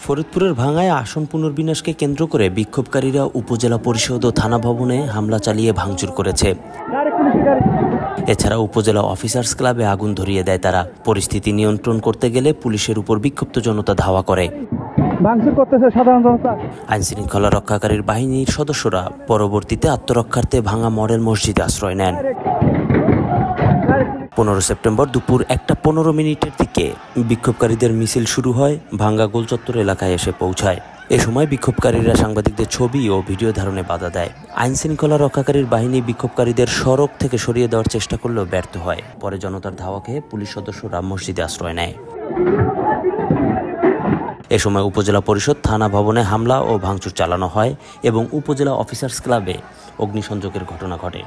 ফরিদপুরের ভাঙ্গায় আসন পুনর্বিন্যাসকে কেন্দ্র করে বিক্ষোভকারীরা উপজেলা পরিষদ ও থানা ভবনে হামলা চালিয়ে ভাঙচুর করেছে। এছাড়া উপজেলা অফিসার্স ক্লাবে আগুন ধরিয়ে দেয় তারা। পরিস্থিতি নিয়ন্ত্রণ করতে গেলে পুলিশের উপর বিক্ষুব্ধ জনতা ধাওয়া করে। আইনশৃঙ্খলা রক্ষাকারী বাহিনীর সদস্যরা পরবর্তীতে আত্মরক্ষার্থে ভাঙ্গা মডেল মসজিদে আশ্রয় নেন। 15 সেপ্টেম্বর দুপুর 1:15 দিকে বিক্ষোভকারীদের মিছিল শুরু হয়, ভাঙ্গা গোলচত্বর এলাকায় এসে পৌঁছায়। এ সময় বিক্ষোভকারীরা সাংবাদিকদের ছবি ও ভিডিও ধারণে বাধা দেয়। আইনশৃঙ্খলা রক্ষাকারী বাহিনী বিক্ষোভকারীদের সড়ক থেকে সরিয়ে দেওয়ার চেষ্টা করলেও ব্যর্থ হয়। পরে জনতার ধাওয়া খেয়ে পুলিশ সদস্যরা মসজিদে আশ্রয় নেয়। এ সময় উপজেলা পরিষদ থানা ভবনে হামলা ও ভাঙচুর চালানো হয় এবং উপজেলা অফিসার্স ক্লাবে অগ্নিসংযোগের ঘটনা ঘটে।